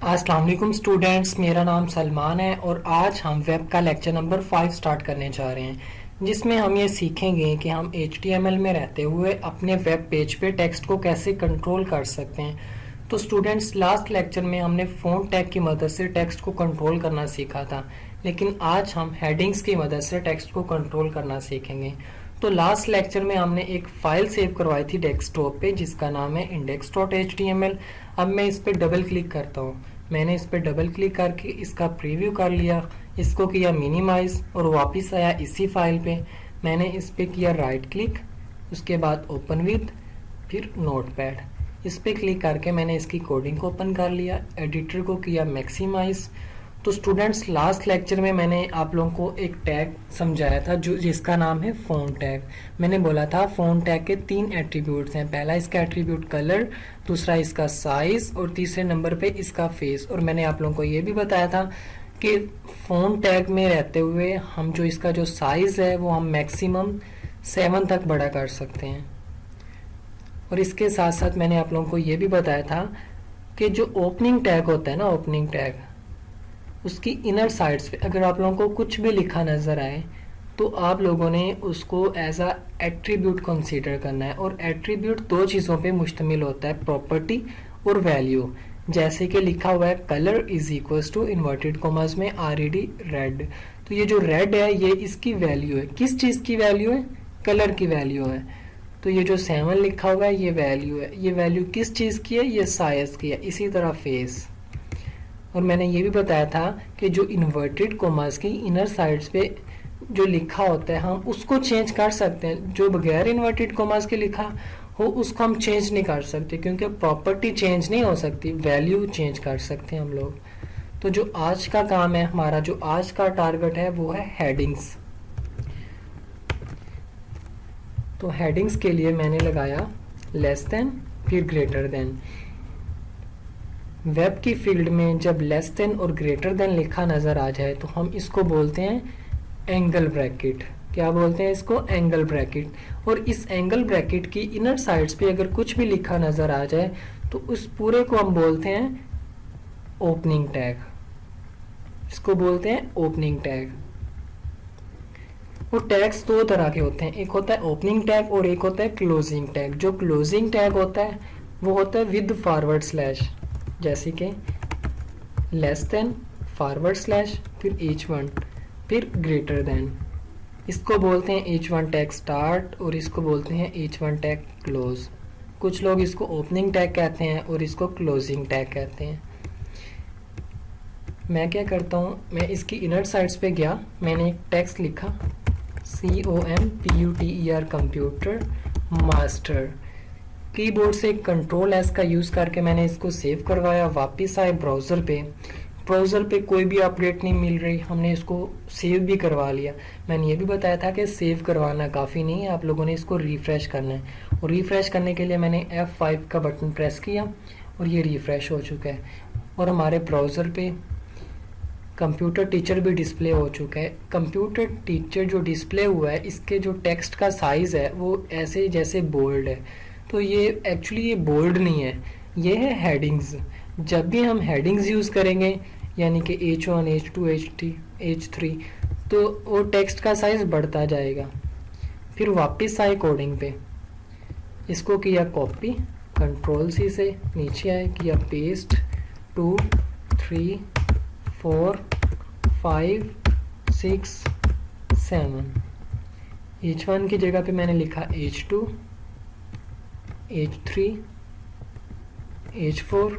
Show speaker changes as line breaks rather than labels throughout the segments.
अस्सलाम वालेकुम स्टूडेंट्स, मेरा नाम सलमान है और आज हम वेब का लेक्चर नंबर 5 स्टार्ट करने जा रहे हैं, जिसमें हम ये सीखेंगे कि हम HTML में रहते हुए अपने वेब पेज पे टेक्स्ट को कैसे कंट्रोल कर सकते हैं। तो स्टूडेंट्स, लास्ट लेक्चर में हमने फ़ॉन्ट टैग की मदद से टेक्स्ट को कंट्रोल करना सीखा था, लेकिन आज हम हेडिंग्स की मदद से टेक्स्ट को कंट्रोल करना सीखेंगे। तो लास्ट लेक्चर में हमने एक फाइल सेव करवाई थी डेस्कटॉप पे जिसका नाम है index.html। अब मैं इस पर डबल क्लिक करता हूँ। मैंने इस पर डबल क्लिक करके इसका प्रीव्यू कर लिया, इसको किया मिनिमाइज और वापस आया इसी फाइल पे। मैंने इस पे किया राइट क्लिक, उसके बाद ओपन विद, फिर नोटपैड। इस पे क्लिक करके मैंने इसकी कोडिंग को ओपन कर लिया, एडिटर को किया मैक्सिमाइज। तो स्टूडेंट्स, लास्ट लेक्चर में मैंने आप लोगों को एक टैग समझाया था जो जिसका नाम है फ़ॉन्ट टैग। मैंने बोला था फ़ॉन्ट टैग के 3 एट्रीब्यूट्स हैं। पहला इसका एट्रीब्यूट कलर, दूसरा इसका साइज और तीसरे नंबर पे इसका फेस। और मैंने आप लोगों को ये भी बताया था कि फ़ॉन्ट टैग में रहते हुए हम जो इसका जो साइज है वो हम मैक्सिमम 7 तक बड़ा कर सकते हैं। और इसके साथ साथ मैंने आप लोगों को ये भी बताया था कि जो ओपनिंग टैग होता है ना, ओपनिंग टैग, उसकी इनर साइड्स पे अगर आप लोगों को कुछ भी लिखा नज़र आए तो आप लोगों ने उसको एज अ एट्रीब्यूट कंसीडर करना है। और एट्रीब्यूट 2 चीज़ों पे मुश्तमिल होता है, प्रॉपर्टी और वैल्यू। जैसे कि लिखा हुआ है colour is equals to inverted commas में RED रेड, तो ये जो रेड है ये इसकी वैल्यू है। किस चीज़ की वैल्यू है? कलर की वैल्यू है। तो ये जो 7 लिखा हुआ है ये वैल्यू है। ये वैल्यू किस चीज़ की है? ये साइज की है। इसी तरह फेस। और मैंने ये भी बताया था कि जो इन्वर्टेड कॉमास की इनर साइड्स पे जो लिखा होता है हम उसको चेंज कर सकते हैं। जो बगैर इन्वर्टेड कॉमास के लिखा हो उसको हम चेंज नहीं कर सकते, क्योंकि प्रॉपर्टी चेंज नहीं हो सकती, वैल्यू चेंज कर सकते हैं हम लोग। तो जो आज का काम है हमारा, जो आज का टारगेट है वो है हेडिंग्स। तो हेडिंग्स के लिए मैंने लगाया लेस देन फिर ग्रेटर देन। वेब की फील्ड में जब लेस देन और ग्रेटर देन लिखा नज़र आ जाए तो हम इसको बोलते हैं एंगल ब्रैकेट। क्या बोलते हैं इसको? Angle bracket. और इस एंगल ब्रैकेट की इनर साइड्स पे अगर कुछ भी लिखा नज़र आ जाए तो उस पूरे को हम बोलते हैं ओपनिंग टैग। इसको बोलते हैं ओपनिंग टैग। वो टैग्स 2 तरह के होते हैं, एक होता है ओपनिंग टैग और एक होता है क्लोजिंग टैग। जो क्लोजिंग टैग होता है वो होता है विद फॉरवर्ड स्लैश, जैसे कि लेस देन फॉरवर्ड स्लैश फिर H1 फिर ग्रेटर देन। इसको बोलते हैं H1 टैग स्टार्ट और इसको बोलते हैं H1 टैग क्लोज। कुछ लोग इसको ओपनिंग टैग कहते हैं और इसको क्लोजिंग टैग कहते हैं। मैं क्या करता हूँ, मैं इसकी इनर साइड्स पे गया, मैंने एक टेक्स्ट लिखा COMPUTER कंप्यूटर मास्टर। कीबोर्ड से Ctrl+S का यूज़ करके मैंने इसको सेव करवाया। वापस आए ब्राउज़र पे, ब्राउज़र पे कोई भी अपडेट नहीं मिल रही, हमने इसको सेव भी करवा लिया। मैंने ये भी बताया था कि सेव करवाना काफ़ी नहीं है, आप लोगों ने इसको रिफ़्रेश करना है। और रिफ़्रेश करने के लिए मैंने F5 का बटन प्रेस किया और ये रिफ़्रेश हो चुका है। और हमारे ब्राउज़र पे कंप्यूटर टीचर भी डिस्प्ले हो चुका है। कंप्यूटर टीचर जो डिस्प्ले हुआ है, इसके जो टेक्स्ट का साइज़ है वो ऐसे जैसे बोल्ड है, तो ये एक्चुअली ये बोल्ड नहीं है, ये है हेडिंग्स। जब भी हम हेडिंग्स यूज़ करेंगे यानी कि H1 H2 H3 तो वो टेक्स्ट का साइज़ बढ़ता जाएगा। फिर वापस आए कोडिंग पे, इसको किया कॉपी, Ctrl+C से नीचे आए, किया पेस्ट 2 3 4 5 6 7। H1 की जगह पे मैंने लिखा H2 H3 H4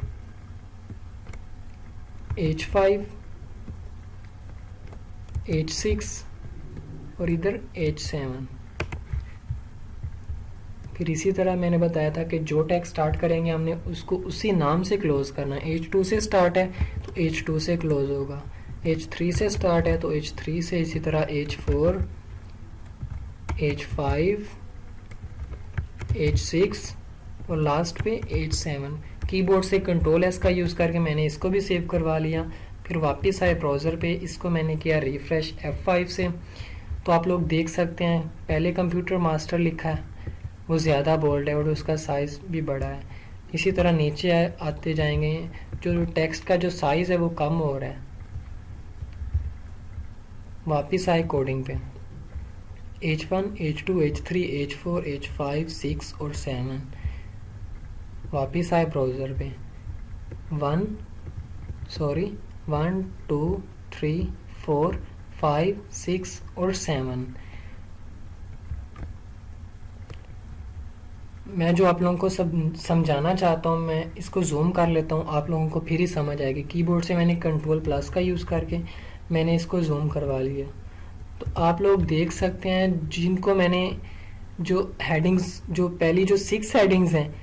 H5 H6 और इधर H7। फिर इसी तरह मैंने बताया था कि जो टैग स्टार्ट करेंगे हमने उसको उसी नाम से क्लोज करना है। H2 से स्टार्ट है तो H2 से क्लोज होगा, H3 से स्टार्ट है तो H3 से, इसी तरह H4 H5 H6 और लास्ट पे H7। कीबोर्ड से Ctrl+S का यूज़ करके मैंने इसको भी सेव करवा लिया। फिर वापस आए ब्राउज़र पे, इसको मैंने किया रिफ़्रेश F5 से। तो आप लोग देख सकते हैं पहले कंप्यूटर मास्टर लिखा है वो ज़्यादा बोल्ड है और उसका साइज़ भी बड़ा है। इसी तरह नीचे आते जाएंगे, जो टेक्स्ट का जो साइज़ है वो कम हो रहा है। वापस आए कोडिंग पे, H1, H2, H3, H4, H5, 6 और 7। वापस आए ब्राउज़र पे, 1 2 3 4 5 6 और 7। मैं जो आप लोगों को सब समझाना चाहता हूँ, मैं इसको जूम कर लेता हूँ, आप लोगों को फिर ही समझ आएगी। कीबोर्ड से मैंने Ctrl+ का यूज़ करके मैंने इसको जूम करवा लिया। तो आप लोग देख सकते हैं जिनको मैंने जो हेडिंग्स, जो पहली जो 6 हेडिंग्स हैं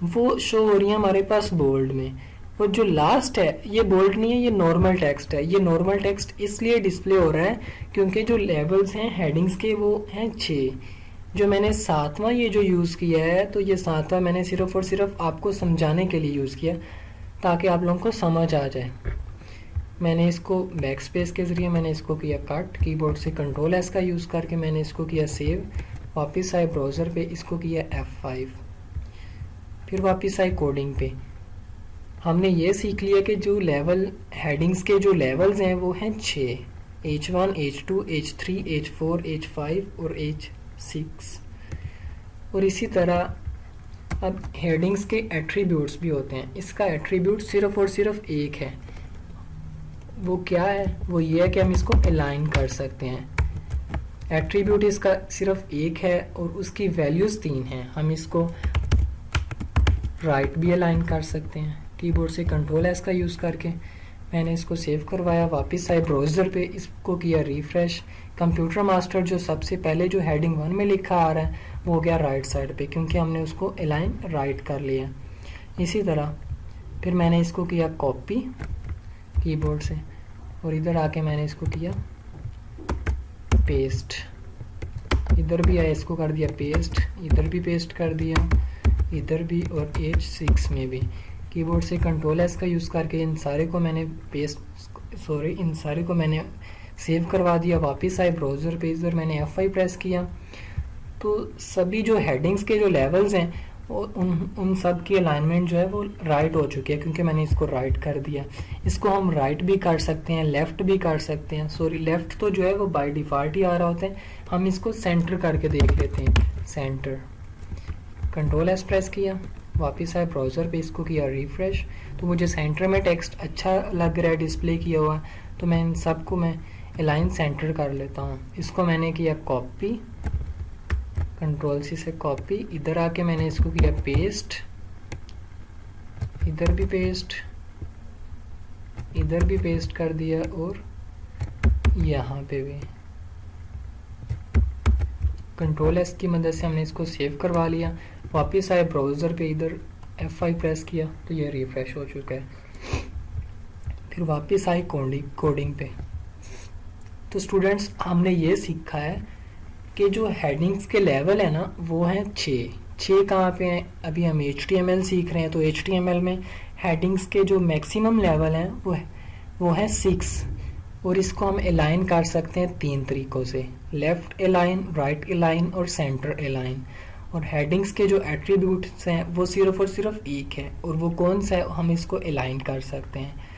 वो शो हो रही हैं हमारे पास बोल्ड में, और जो लास्ट है ये बोल्ड नहीं है, ये नॉर्मल टेक्स्ट है। ये नॉर्मल टेक्स्ट इसलिए डिस्प्ले हो रहा है क्योंकि जो लेवल्स हैं हेडिंग्स के वो हैं 6। जो मैंने 7वां ये जो यूज़ किया है, तो ये 7वां मैंने सिर्फ और सिर्फ आपको समझाने के लिए यूज़ किया ताकि आप लोगों को समझ आ जाए। मैंने इसको बैक स्पेस के ज़रिए मैंने इसको किया कट, कीबोर्ड से Ctrl+S का यूज़ करके मैंने इसको किया सेव। वापस आए ब्राउज़र पे, इसको किया F5, फिर वापस आए कोडिंग पे। हमने ये सीख लिया कि जो लेवल हेडिंग्स के जो लेवल्स हैं वो हैं 6, H1, H2, H3, H4, H5 और H6। और इसी तरह अब हेडिंग्स के एट्रीब्यूट्स भी होते हैं। इसका एट्रीब्यूट सिर्फ और सिर्फ एक है, वो क्या है? वो ये है कि हम इसको अलाइन कर सकते हैं। एट्रीब्यूट इसका सिर्फ एक है और उसकी वैल्यूज़ 3 हैं। हम इसको राइट भी अलाइन कर सकते हैं कीबोर्ड से Ctrl+S का यूज़ करके। मैंने इसको सेव करवाया, वापस आए ब्राउज़र पे, इसको किया रिफ़्रेश। कंप्यूटर मास्टर जो सबसे पहले जो हेडिंग 1 में लिखा आ रहा है वो हो गया राइट साइड पे, क्योंकि हमने उसको अलाइन राइट कर लिया। इसी तरह फिर मैंने इसको किया कॉपी कीबोर्ड से, और इधर आके मैंने इसको किया पेस्ट। इधर भी आया, इसको कर दिया पेस्ट, इधर भी पेस्ट कर दिया, इधर भी, और H6 में भी कीबोर्ड से Ctrl+S का यूज़ करके इन सारे को मैंने इन सारे को मैंने सेव करवा दिया। वापस आए ब्राउज़र पे, इधर मैंने F5 प्रेस किया, तो सभी जो हेडिंग्स के जो लेवल्स हैं वो उन सब की अलाइनमेंट जो है वो राइट हो चुकी है, क्योंकि मैंने इसको राइट कर दिया। इसको हम राइट भी कर सकते हैं, लेफ़्ट भी कर सकते हैं। लेफ़्ट तो जो है वो बाय डिफ़ॉल्ट ही आ रहा होता है, हम इसको सेंटर करके देख लेते हैं। सेंटर, Ctrl+S प्रेस किया, वापस आए ब्राउज़र पे, इसको किया रिफ़्रेश। तो मुझे सेंटर में टेक्स्ट अच्छा लग रहा है डिस्प्ले किया हुआ, तो मैं इन सबको मैं अलाइन सेंटर कर लेता हूँ। इसको मैंने किया कॉपी, Ctrl+C से कॉपी, इधर आके मैंने इसको किया पेस्ट, इधर भी पेस्ट, इधर भी पेस्ट कर दिया, और यहाँ पे भी Ctrl+S की मदद से हमने इसको सेव करवा लिया। वापस आए ब्राउज़र पे, इधर F5 प्रेस किया, तो ये रिफ़्रेश हो चुका है। फिर वापस आए कोडिंग पे। तो स्टूडेंट्स, हमने ये सीखा है कि जो हेडिंग्स के लेवल है ना वो हैं 6 कहाँ पे हैं? अभी हम HTML सीख रहे हैं, तो HTML में हेडिंग्स के जो मैक्सिमम लेवल हैं वो है 6, और इसको हम अलाइन कर सकते हैं 3 तरीक़ों से, लेफ़्ट अलाइन, राइट अलाइन और सेंटर अलाइन। और हेडिंग्स के जो एट्रीब्यूट्स हैं वो सिर्फ और सिर्फ एक है, और वो कौन सा है? हम इसको अलाइन कर सकते हैं।